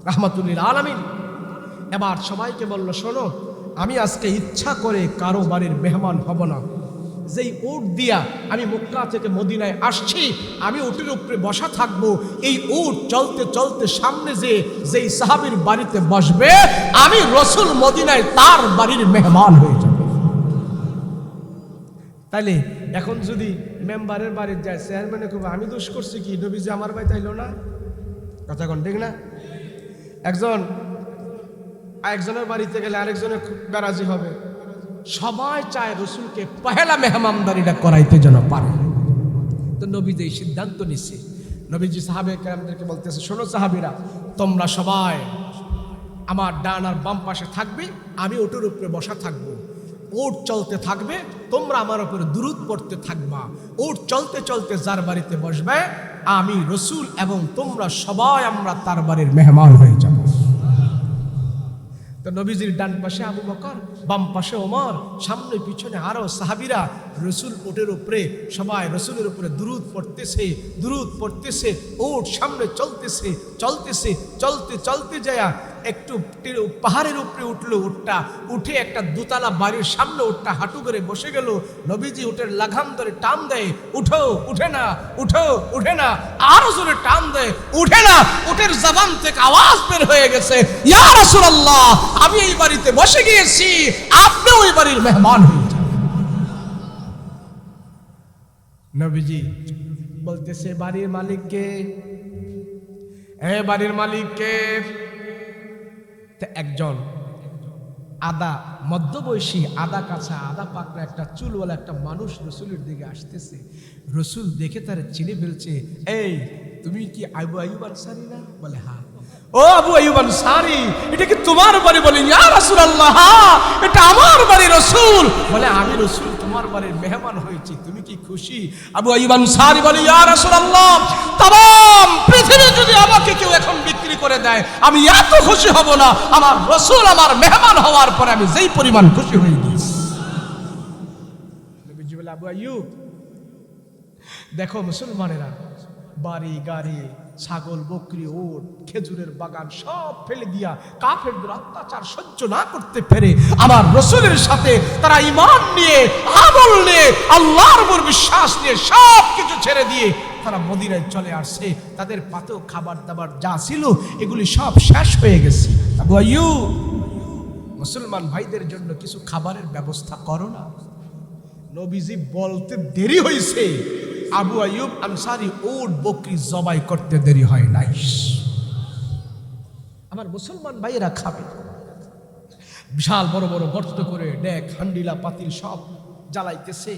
রাহমাতুল লিল আলামিন। এবার সবাইকে বলল, শোনো, আমি আজকে ইচ্ছা করে কারো বাড়ির মেহমান হব না। যেই উট দিয়া আমি মক্কা থেকে মদিনায় আসছি, আমি উটের উপরে বসা থাকবো। এই উট চলতে চলতে সামনে যেই সাহাবীর বাড়িতে বসবে, আমি রসুল মদিনায় তার বাড়ির মেহমান হয়ে যাব। তাইলে এখন যদি মেম্বারের বাড়িতে যায়, চেয়ারম্যানে খুব আমি দোষ করছি কি, নবীজি আমার বাড়িতে আইলো না? কথা কোন ঠিক না? একজনের বাড়িতে গেলে আরেকজনের খুব নারাজি হবে। সবাই চায় রসুলকে পহেলা মেহমানদারিটা করাইতে যেন পারে। তো নবীজি এই সিদ্ধান্ত নিচ্ছে। নবীজি সাহাবে কেরামদেরকে বলতেছে, শোনো সাহাবীরা, তোমরা সবাই আমার ডান আর বাম পাশে থাকবে, আমি ওটার উপরে বসা থাকবো। ওট চলতে থাকবে, তোমরা আমার উপরে দুরূদ পড়তে থাকবা। ওট চলতে চলতে যার বাড়িতে বসবে, আমি রসুল এবং তোমরা সবাই আমরা তার বাড়ির মেহমান হয়ে যাব। তো নবীজির ডান পাশে আবু বকর, বাম পাশে ওমর, সামনে পিছনে আরো সাহাবীরা রসুল ওটের উপরে সবাই রসুলের উপরে দুরূদ পড়তেছে। ওট সামনে চলতেছে চলতে চলতে যায় একটু পাহাড়ের উপরে উঠলো। উঠটা উঠে একটা দোতলা বাড়ির সামনে উঠটা হাঁটু করে বসে গেল। নবীজি উটের লাগাম ধরে টান দেয়, উঠো, উঠে না, উঠো, উঠে না, আরো জোরে টান দেয়, উঠে না। উটের জবান থেকে আওয়াজ বের হয়ে গেছে, ইয়া রাসূলুল্লাহ, আমি এই বাড়িতে বসে গিয়েছি, আপনি ওই বাড়ির মেহমান হয়ে যান। নবীজি বলতেছে, বাড়ির মালিককে, বাড়ির মালিককে। একজন মধ্যবয়সী আদা কাছা আদা পাকড়া একটা চুলওয়ালা একটা মানুষ রসুলের দিকে আসতেছে। রসুল দেখে তার চিনে ফেলছে, এই তুমি কি আবু আইয়ুব আনসারী না? বলে হ্যাঁ। ও আবু আইয়ুব আনসারী, এটা কি তোমার বাড়ি? বলে ইয়া রাসূলুল্লাহ, এটা আমার বাড়ি। রসুল বলে, আমি রসুল তোমার বাড়ির মেহমান হয়েছি, তুমি কি খুশি? আবু আইয়ুব আনসারী বলে, ইয়া রাসূলুল্লাহ, তাম পৃথিবী যদি আমাকে কেউ এখন বিক্রি করে দেয়, আমি এত খুশি হব না। আমার রসুল আমার মেহমান হওয়ার পরে আমি যেই পরিমাণ খুশি হয়ে গেছি। নবীজি বলে, আবু আইয়ুব, দেখো মুসলমানেরা বাড়ি গাড়ি ছাগল বকরি ওট খেজুরের বাগান সব ফেলে দিয়া কাফেরদের অত্যাচার সহ্য না করতে পেরে আমার রসুলের সাথে তারা ঈমান নিয়ে আমল নিয়ে আল্লাহর উপর বিশ্বাস নিয়ে সব কিছু ছেড়ে দিয়ে তারা মদিনায় চলে আসছে। তাদের পাতেও খাবার দাবার যা ছিল এগুলি সব শেষ হয়ে গেছে। আবু আইয়ুব, মুসলমান ভাইদের জন্য কিছু খাবারের ব্যবস্থা করো না। নবীজি বলতে দেরি হয়েছে, আবু আইয়ুব আনসারী উট বকরি জবাই করতে দেরি হয় নাই। আমার মুসলমান ভাইয়েরা খাবে। বিশাল বড় বড় গর্ত করে ডেক হান্ডিলা পাতিল সব জ্বালাইতেছে,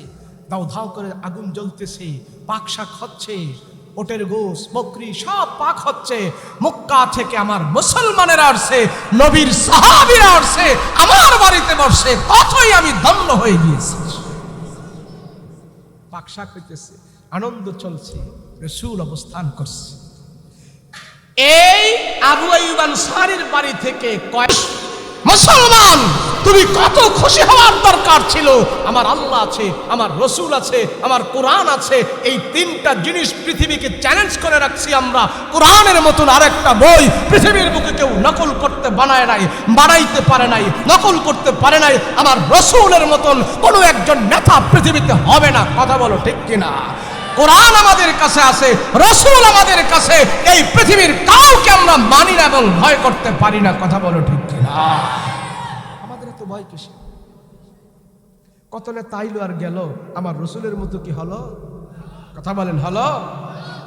দাও ধাও করে আগুন জ্বলতেছে, পাক শাক হচ্ছে, ওটের গোস বকরি সব পাক হচ্ছে। মক্কা থেকে আমার মুসলমানেরা আসছে, নবীর সাহাবীরা আসছে, আমার বাড়িতে বসে, কতই আমি ধন্য হয়ে গিয়েছি। পাক শাক হইতেছে, আনন্দ চলছে, রাসূল অবস্থান করছে। এই আবু আইয়ুব আনসারীর বাড়ি থেকে মুসলমান, তুমি কত খুশি হওয়ার দরকার ছিল। আমার আল্লাহ আছে, আমার রসুল আছে, আমার কোরআন আছে। এই তিনটা জিনিস পৃথিবীকে চ্যালেঞ্জ করে রাখছি আমরা। কোরআনের মতন আরেকটা বই পৃথিবীর বুকে কেউ নকল করতে বানাইতে পারে নাই, নকল করতে পারে নাই। আমার রসুলের মতন কোনো একজন নেতা পৃথিবীতে হবে না। কথা বলো ঠিক কিনা? কোরআন আমাদের কাছে আছে, রসুল আমাদের কাছে, এই পৃথিবীর কাউকে আমরা মানি না এবং ভয় করতে পারি না। কথা বলো ঠিক কিনা? আমাদের এত ভয় কিসে? কত নেতা আইলো আর গেল, আমার রসুলের মতো কি হলো? কথা বলেন হলো?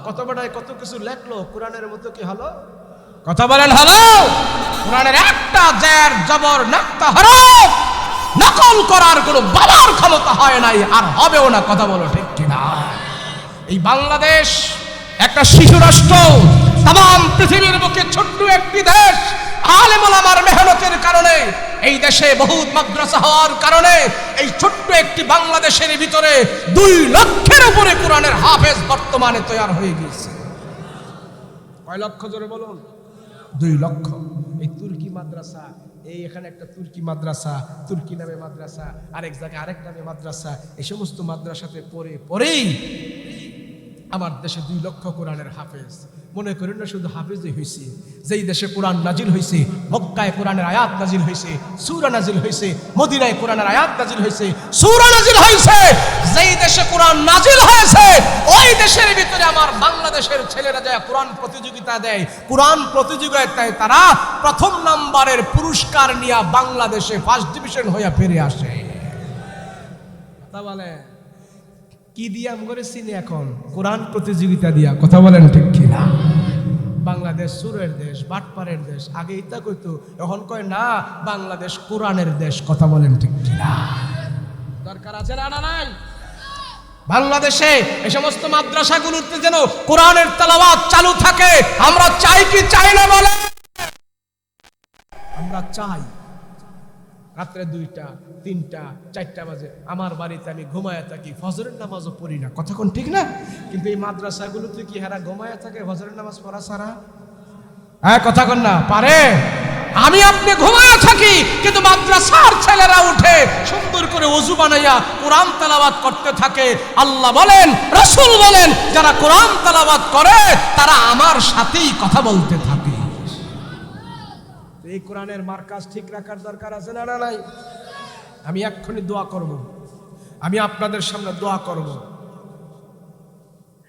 কত বড়ায় কত কিছু লেখলো, কোরআনের মতো কি হলো? কথা বলেন হলো? কোরআনের একটা জের জবর নাক্তা হরফ নকল করার কোনো বাবার ক্ষমতা হয় নাই, আর হবেও না। কথা বলো ঠিক কিনা? এই বাংলাদেশ একটা শিশু রাষ্ট্র, তাম পৃথিবীর বুকে ছোট্ট একটি দেশ। আলেম ওলামার মেহনতের কারণে এই দেশে বহুত মাদ্রাসা হওয়ার কারণে এই ছোট্ট একটি বাংলাদেশের ভিতরে 2 লক্ষের উপরে কোরআনের হাফেজ বর্তমানে তৈরি হয়ে গিয়েছে। কয় লক্ষ জোরে বলুন? 2 লক্ষ। এই তুর্কি মাদ্রাসা, এই এখানে একটা তুর্কি মাদ্রাসা, তুর্কি নামে মাদ্রাসা, আরেক জায়গায় আরেক নামে মাদ্রাসা, এই সমস্ত মাদ্রাসাতে পড়েই আমার দেশে 2 লক্ষ কোরআনের হাফেজ। মনে করেন না শুধু হাফেজই হয়েছে, যেই দেশে কোরআন নাজিল হয়েছে, মক্কায় কোরআনের আয়াত নাজিল হয়েছে, সূরা নাজিল হয়েছে, মদিনায় কোরআনের আয়াত নাজিল হয়েছে, সূরা নাজিল হয়েছে। যেই দেশে কোরআন নাজিল হয়েছে ওই দেশের ভিতরে আমার বাংলাদেশের ছেলেরা যায় কোরআন প্রতিযোগিতা দেয়। কোরআন প্রতিযোগিতায় তারা প্রথম নাম্বারের পুরস্কার নিয়ে বাংলাদেশে ফার্স্ট ডিভিশন হয়ে ফিরে আসে। কথা বলে কি দিয়া করে চিনি এখন? কোরআন প্রতিযোগিতা দিয়া। কথা বলেন ঠিক কিনা? বাংলাদেশ সুরের দেশ, বাটপারের দেশ। আগে ইতা কইতো, এখন কয় না বাংলাদেশ কোরআনের দেশ। কথা বলেন ঠিক কিনা? দরকার আছে না নাই? বাংলাদেশে এই সমস্ত মাদ্রাসাগুলোতে যেন কোরআনের তেলাওয়াত চালু থাকে। আমরা চাই কি চাই না বলে? আমরা চাই। রাত্রে 2টা 3টা 4টা বাজে আমার বাড়িতে আমি ঘুমায়া থাকি, ফজরের নামাজও পড়ি না। কথা কোন ঠিক না? কিন্তু এই মাদ্রাসাগুলোতে কি হারা ঘুমায়া থাকে ফজরের নামাজ পড়া ছাড়া? হ্যাঁ, কথা কোন না পারে? আমি আপনি ঘুমায়া থাকি, কিন্তু মাদ্রাসার ছেলেরা উঠে সুন্দর করে ওযু বানাইয়া কোরআন তেলাওয়াত করতে থাকে। আল্লাহ বলেন, রাসূল বলেন, যারা কোরআন তেলাওয়াত করে তারা আমার সাথেই কথা বলতে থাকে। এই কোরআনের মার্কাজ ঠিক রাখার দরকার আছে না নাই? আমি এক্ষুনি দোয়া করব, আমি আপনাদের সামনে দোয়া করব,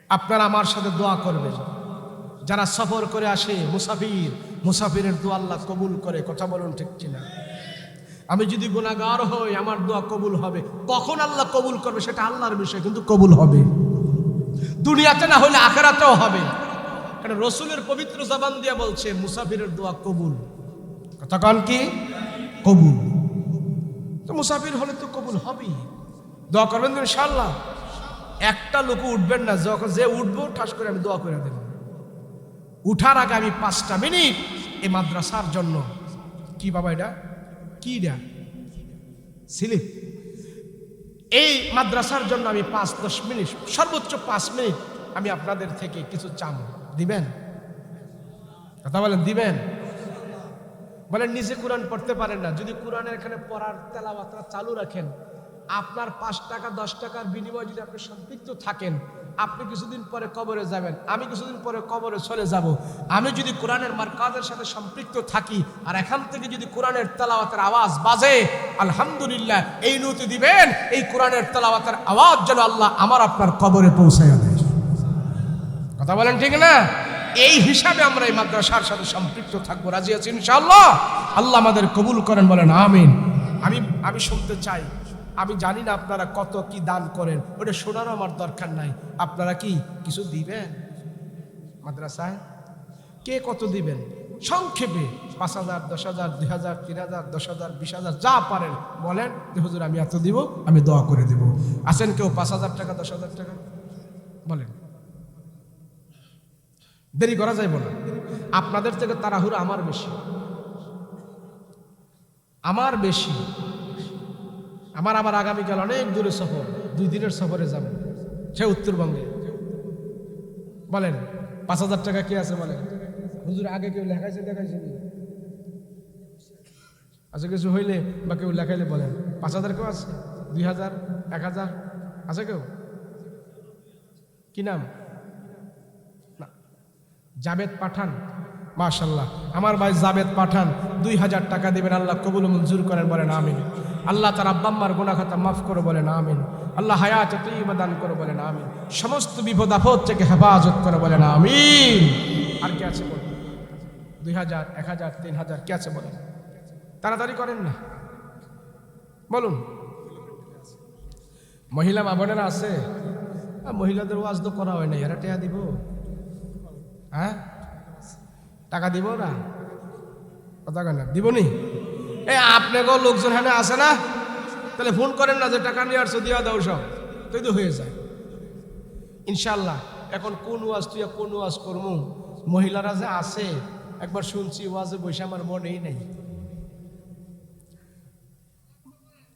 আপনারা আমার সাথে দোয়া করবেন। যারা সফর করে আসে মুসাফিরের দোয়া আল্লাহ কবুল করে। কথা বলুন ঠিক কিনা? আমি যদি গুনাহগার হই আমার দোয়া কবুল হবে। কখন আল্লাহ কবুল করবে সেটা আল্লাহর বিষয়, কিন্তু কবুল হবে। দুনিয়াতে না হলে আখিরাতেও হবে। কারণ রাসূলের পবিত্র জবান দিয়ে বলছে মুসাফিরের দোয়া কবুল। কথা কন কি? কবুল। তো মুসাফির হলে তো কবুল হবেই। দোয়া করবেন ইনশাআল্লাহ। একটা লোক উঠবেন না, যখন যে উঠবো ঠাস করে আমি দোয়া করে দেব। উঠার আগে আমি 5টা মিনিট এই মাদ্রাসার জন্য, কি বাবা এটা কি এটা স্লিপ, এই মাদ্রাসার জন্য আমি 5-10 মিনিট, সর্বোচ্চ 5 মিনিট আমি আপনাদের থেকে কিছু চাম। দিবেন? কথা বলেন, দিবেন? বলেন নিজে কোরআন পড়তে পারেন না, যদি কোরআনের এখানে পড়ার তেলাওয়াত চালু রাখেন, আপনার 5 টাকা 10 টাকার বিনিময়ে যদি আপনি সম্পৃক্ত থাকেন, আপনি কিছুদিন পরে কবরে যাবেন, আমি কিছুদিন পরে কবরে চলে যাব। আমি যদি কোরআনের মারকাজের সাথে সম্পৃক্ত থাকি আর এখান থেকে যদি কোরআনের তেলাওয়াতের আওয়াজ বাজে, আলহামদুলিল্লাহ এই নিয়তে দিবেন এই কোরআনের তেলাওয়াতের আওয়াজ যেন আল্লাহ আমার আপনার কবরে পৌঁছায় দেয়। কথা বলেন ঠিক না? এই হিসাবে আমরা এই মাদ্রাসার সাথে সম্পৃক্ত থাকবো। রাজি আছি ইনশাআল্লাহ? আল্লাহ আমাদের কবুল করেন, বলেন আমিন। আমি শুনতে চাই, আমি জানি না আপনারা কত কি দান করেন, ওটা শোনারও আমার দরকার নাই। আপনারা কি কিছু দিবেন মাদ্রাসায়? কে কত দিবেন? সংক্ষেপে 5,000, 10,000, 2,000, 3,000, 10,000, 20,000 যা পারেন বলেন যে হুজুর আমি এত দিব, আমি দোয়া করে দেব। আছেন কেউ 5,000 টাকা 10,000 টাকা? বলেন, দেরি করা যাইব না। আপনাদের থেকে তাড়াহুড়ো আমার বেশি, আমার বেশি। আমার আবার আগামীকাল অনেক দূরে সফর, 2 দিনের সফরে যাব, সে উত্তরবঙ্গে। বলেন 5,000 টাকা কে আছে? বলেন হুজুর আগে কেউ লেখাইছে দেখাইছে? আচ্ছা কিছু হইলে বা কেউ লেখাইলে বলেন 5,000 কেউ আছে? 2,000, 1,000 আছে কেউ? কি নাম? জাবেদ পাঠান। মাশাআল্লাহ, আমার ভাই জাবেদ পাঠান 2,000 টাকা দিবেন। আল্লাহ কবুল মঞ্জুর করেন, বলেন আমিন। আল্লাহ তার আব্বা আম্মার গুনাহ খাতা মাফ করে, বলেন আমিন। আল্লাহ হায়াত তয়্যিবা দান করে, বলেন আমিন। সমস্ত বিপদ আপদ থেকে হেফাজত করে, বলেন আমিন। আর কে আছে বলেন? 2,000, 1,000, 3,000 কে আছে বলেন? তাড়াতাড়ি করেন না, বলুন। মহিলা মা বোনেরা আছে? মহিলাদের ওয়াজ তো করা হয় না, এরা টাকা দিব? হ্যাঁ টাকা দিব না? কথা কেন দিব নি? আপনাকেও লোকজন হ্যাঁ আসে না, তাহলে ফোন করেন না যে টাকা নিয়ে আসছো দিয়া দাও, সব তুই তো হয়ে যায় ইনশাল্লাহ। এখন কোন ওয়াজ তুই কোন ওয়াজ করবো? মহিলারা যে আছে একবার শুনছি ওয়াজে বসে, আমার মনেই নেই,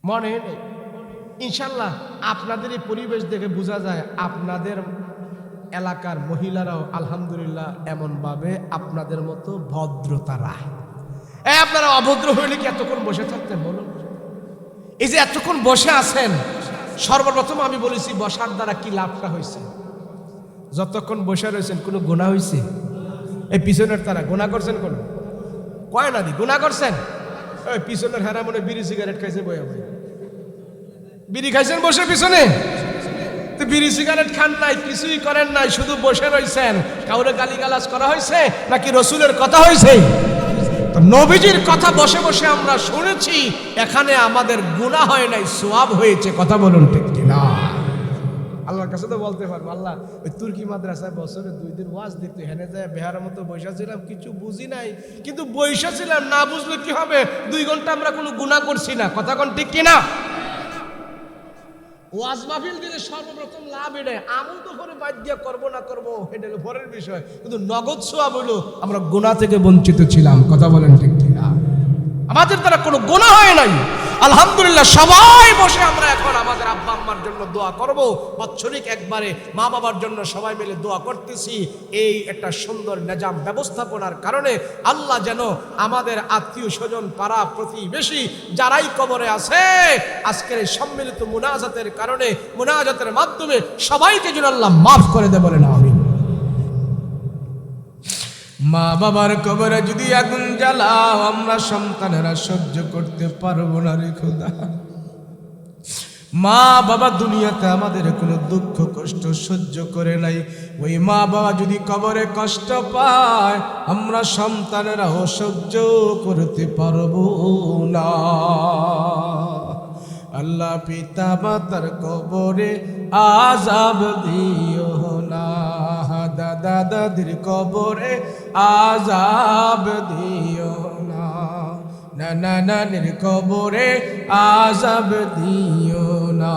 মনে নেই। ইনশাল্লাহ আপনাদের এই পরিবেশ দেখে বোঝা যায় আপনাদের এলাকার মহিলারাও আলহামদুলিল্লাহ এমনভাবে আপনাদের মতো ভদ্রতারা। আপনারা অভদ্র হইলে কি এতক্ষণ বসে থাকতেন বলুন? এই যে এতক্ষণ বসে আছেন, সর্বপ্রথম আমি বলেছি বসার দ্বারা কি লাভটা হয়েছে? যতক্ষণ বসে রয়েছেন কোনো গুনাহ হয়েছে? এই পিছনের তারা গুনাহ করছেন? কোনো কয় না দি গুনাহ করছেন? ওই পিছনের হেরা মনে বিড়ি সিগারেট খাইছে, বয়া বই বিড়ি খাইছেন বসে পিছনে, তো বিড়ি সিগারেট খান নাই, কিছুই করেন নাই, শুধু বসে রয়েছেন। কাউরে গালিগালাজ করা হয়েছে নাকি রসুলের কথা হয়েছে? তো নবীজির কথা বসে বসে আমরা শুনেছি, এখানে আমাদের গুনাহ হয় নাই, সওয়াব হয়েছে। কথা বলুন ঠিক কিনা? আল্লাহর কাছে তো বলতে পারবো, আল্লাহ ওই তুর্কি মাদ্রাসায় বছরে 2 দিন ওয়াজ দেখতে হেনে যায় বেহারের মতো বৈশা ছিলাম, কিছু বুঝি নাই, কিন্তু বৈশা ছিলাম, না বুঝলে কি হবে, 2 ঘন্টা আমরা কোনো গুনাহ করছি না, কথা কোন ঠিক কিনা? ওয়াজ মাহফিল দিলে সর্বপ্রথম লাভ এটা, আমল তো করে বাদ দিয়া করবো না করবো এটা হলো পরের বিষয়, কিন্তু নগদ সোয়াব হলো আমরা গুনাহ থেকে বঞ্চিত ছিলাম, কথা বলেন ঠিক কিনা? আমাদের দ্বারা কোনো গুনাহ হয় নাই, আলহামদুলিল্লাহ। সবাই বসে আমরা এখন আমাদের আব্বা আম্মার জন্য দোয়া করব, বাৎসরিক একবারে মা বাবার জন্য সবাই মিলে দোয়া করতেছি। এই একটা সুন্দর নিজাম ব্যবস্থাপনার কারণে আল্লাহ যেন আমাদের আত্মীয় স্বজন পাড়া প্রতিবেশী যারাই কবরে আছে আজকের এই সম্মিলিত মুনাজাতের কারণে, মুনাজাতের মাধ্যমে সবাইকে যেন আল্লাহ মাফ করে দেয়, বলেন আমিন। মা বাবার কবরে যদি আগুন জ্বালাও আমরা সন্তানেরা সহ্য করতে পারবো না রে খোদা। মা বাবা দুনিয়াতে আমাদের কোনো দুঃখ কষ্ট সহ্য করে নাই, ওই মা বাবা যদি কবরে কষ্ট পায় আমরা সন্তানেরাও সহ্য করতে পারবো না। আল্লাহ পিতা মাতার কবরে আযাব দিও না, দাদা দাদির কবরে আযাব দিও না, নানা নানির কবরে আযাব দিও না।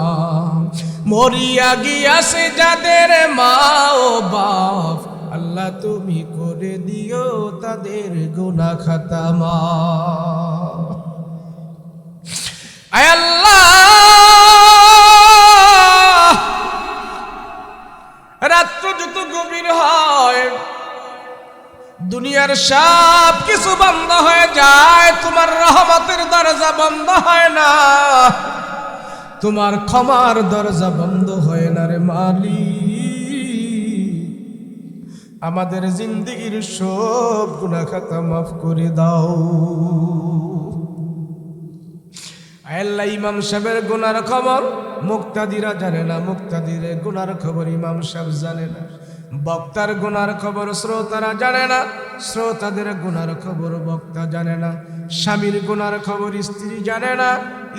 মরিয়া গিয়াছে যাদের মা ও বাপ আল্লাহ তুমি করে দিও তাদের গুনাহ খাতা মাফ। আয় আল্লাহ, রাত্র যত গভীর হয় দুনিয়ার সব কিছু বন্ধ হয়ে যায়, তোমার রহমতের দরজা বন্ধ হয় না, তোমার ক্ষমার দরজা বন্ধ হয় না রে মালিক। আমাদের জিন্দেগির সব গুনাহ খাতা মাফ করে দাও। আল্লাহ ইমাম সাহেবের গুনার খবর মুক্তাদিরা জানে না, মুক্তাদিরের গুনার খবর ইমাম সাহেব জানে না, বক্তার গুনার খবর শ্রোতারা জানে না, শ্রোতাদের গুনার খবর বক্তা জানে না, স্বামীর গুনার খবর স্ত্রী জানে না,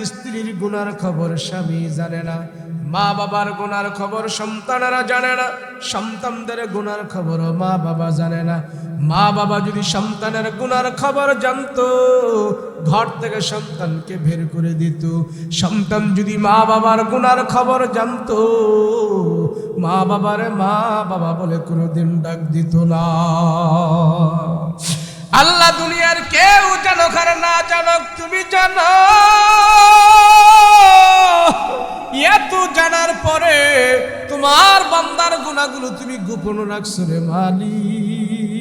স্ত্রীর গুনার খবর স্বামী জানে না, মা বাবার গুনার খবর সন্তানেরা জানে না, সন্তানদের গুনার খবর মা বাবা জানে না। মা বাবা যদি সন্তানের গুনার খবর জানতো ঘর থেকে সন্তানকে বের করে দিত, সন্তান যদি মা বাবার গুনার খবর জানতো মা বাবারে মা বাবা বলে কোনোদিন ডাক দিত না। আল্লাহ দুনিয়ার কেউ জানুক আর না জানুক তুমি জানো, এত জানার পরে তোমার বান্দার গুনাহগুলো তুমি গোপন রাখছো রে মালিক,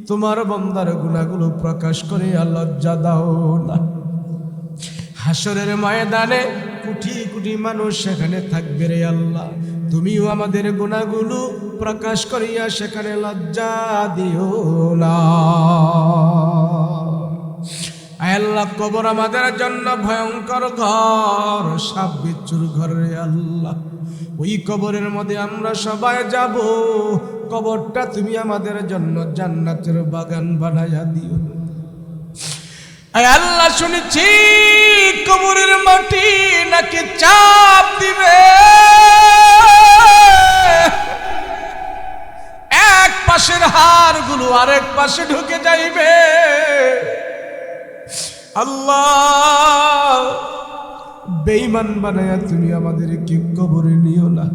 তোমার বান্দার গুনাহগুলো প্রকাশ করে লজ্জা দাও না। হাসরের ময়দানে কোটি কোটি মানুষ সেখানে থাকবে রে আল্লাহ, তুমিও আমাদের গুনাহগুলো প্রকাশ করিয়া সেখানে লজ্জা দিও না। আল্লাহ কবর আমাদের জন্য ভয়ঙ্কর ঘর, সাপ বিচ্ছুর ঘর রে আল্লাহ, ওই কবরের মধ্যে আমরা সবাই যাব, কবরটা তুমি আমাদের জন্য জান্নাতের বাগান বানায়া দিও। আয় আল্লাহ শুনেছি কবরের মাটি নাকি চাপ দিবে, এক পাশের হাড়গুলো আরেক পাশে ঢুকে যাইবে। আল্লাহ বেঈমান বানায়া তুমি আমাদেরকে কবরে নিও না,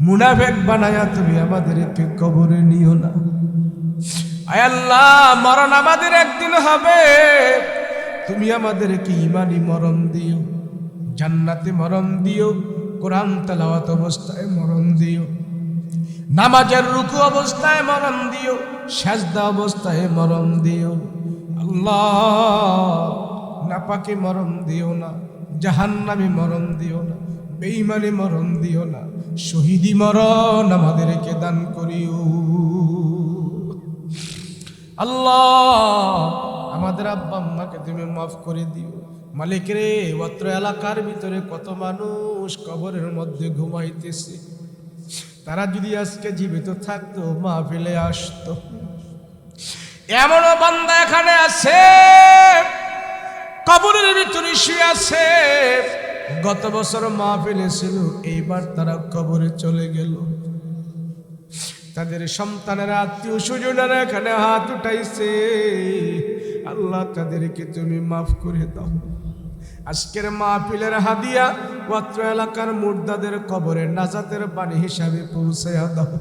মুনাফিক বানায়া তুমি আমাদেরকে কবরে নিও না। আয় আল্লাহ মরণ আমাদের একদিন হবে, তুমি আমাদেরকে ঈমানি মরণ দিও, জান্নাতে মরণ দিও, কোরআন তেলাওয়াত অবস্থায় মরণ দিও, নামাজের রুকু অবস্থায় মরণ দিও, সাজদা অবস্থায় মরণ দিও। আল্লাহ নাপাকে মরণ দিও না, জাহান্নামে মরণ দিও না, বেঈমানে মরণ দিও না, শহীদি মরণ আমাদেরকে দান করিও। আল্লাহ আমাদের আব্বা আম্মাকে তুমি মাফ করে দিও মালিক রে। অত্র এলাকার ভিতরে কত মানুষ কবরের মধ্যে ঘুমাইতেছে, তারা যদি আজকে জীবিত থাকতো মাহফিলে আসতো। এমনও বান্দা এখানে আছে কবরের ভিতরে শুয়ে আছে, গত বছর মাহফিলে ছিল, এইবার তারা কবরে চলে গেল। তাদের সন্তানেরা, আত্মীয় স্বজনেরা এখানে হাত উঠাইছে। আল্লাহ তাদেরকে তুমি মাফ করে দাও। আজকের মাহফিলের হাদিয়া অত্র এলাকার মুর্দাদের কবরে নাজাতের বাণী হিসাবে পৌঁছায়া দাও।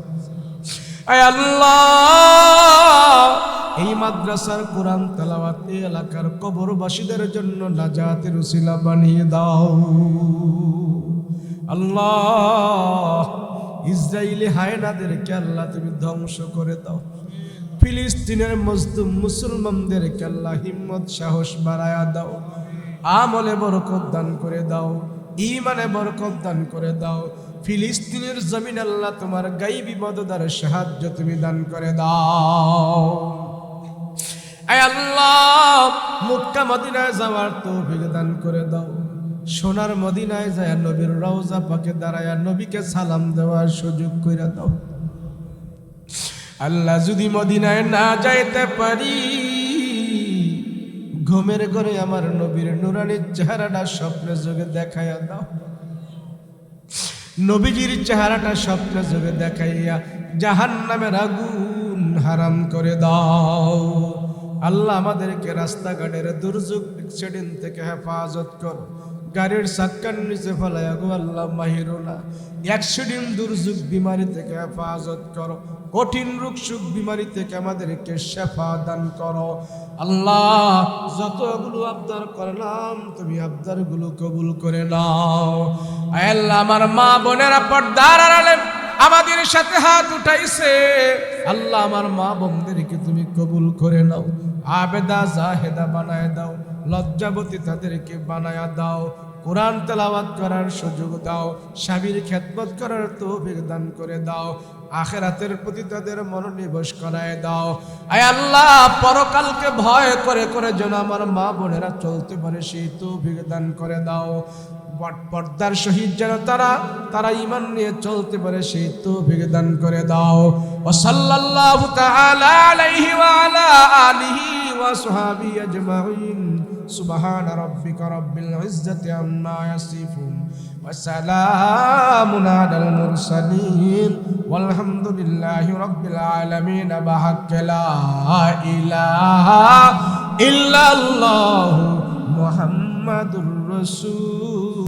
আয় আল্লাহ, এই মাদ্রাসার কোরআন তেলাওয়াত এই এলাকার কবরবাসীদের জন্য নাজাতের উসিলা বানিয়ে দাও। আল্লাহ, ইসরায়েলি হায়নাদেরকে আল্লাহ তুমি ধ্বংস করে দাও। ফিলিস্তিনের মজলুম মুসলমানদেরকে আল্লাহ হিম্মত সাহস বাড়ায়া দাও। আমলে বরকত দান করে দাও, ঈমানে বরকত দান করে দাও। ফিলিস্তিনের জমিন আল্লাহ তোমার গায়বী মদদের সাহায্য তুমি দান করে দাও। আয় আল্লাহ, মক্কা মদিনায় যাওয়ার তৌফিক দান করে দাও। সোনার মদিনায় যায় নবীর রওজা পাকে দাঁড়ায়া নবীকে সালাম দেওয়ার সুযোগ করে দাও। আল্লাহ, যদি মদিনায় না যাইতে পারি, ঘুমের ঘরে আমার নবীর নুরানির চেহারাটা স্বপ্নে যোগে দেখাইয়া দাও। নবীজির চেহারাটা স্বপ্নে যোগে দেখাইয়া জাহান্নামের আগুন হারাম করে দাও। আল্লাহ, আমাদেরকে রাস্তাঘাটের দুর্যোগ অ্যাক্সিডেন্ট থেকে হেফাজত করো। গাড়ির চাক্কার নিচে ফেলাইয়া গো আল্লাহ মাহিরুনা, অ্যাক্সিডেন্ট দুর্যোগ বিমারি থেকে হেফাজত করো। কঠিন রোগ সুখ বিমারি থেকে আমাদেরকে শেফা দান করো। আল্লাহ, যতগুলো আবদার করলাম তুমি আবদারগুলো কবুল করে নাও। আল্লাহ, আমার মা বোনেরা পর্দার আড়ালে আমাদের সাথে হাত উঠাইছে, আল্লাহ আমার মা বোনদেরকে তুমি কবুল করে নাও। আবেদা জাহেদা বানায় দাও, লজ্জাবতী তাদেরকে বানায়া দাও। কোরআন তেলাওয়াত করার সুযোগ দাও, স্বামীর খেদমত করার তৌফিক দান করে দাও। আখিরাতের প্রতি তাদের মনোনিবেশ করায় দাও। আয় আল্লাহ, পরকালকে ভয় করে করে যেন আমার মা বোনেরা চলতে পারে সেই তৌফিক দান করে দাও। পর্দার সহিত যেন তারা ঈমান নিয়ে চলতে পারে সেই তৌফিক দান করে দাও। ওয়া সাল্লাল্লাহু তাআলা আলাইহি ওয়া আলা আলিহি ওয়া সাহবিহি আজমাইন। সুবহান রাব্বিকা রাব্বিল ইজ্জাতি আম্মা ইয়াসিফুন ওয়া সালামুন আলাল মুরসালিন ওয়ালহামদুলিল্লাহি রাব্বিল আলামিন। বাহাক্কা লা ইলাহা ইল্লাল্লাহু মুহাম্মাদুর রাসূল।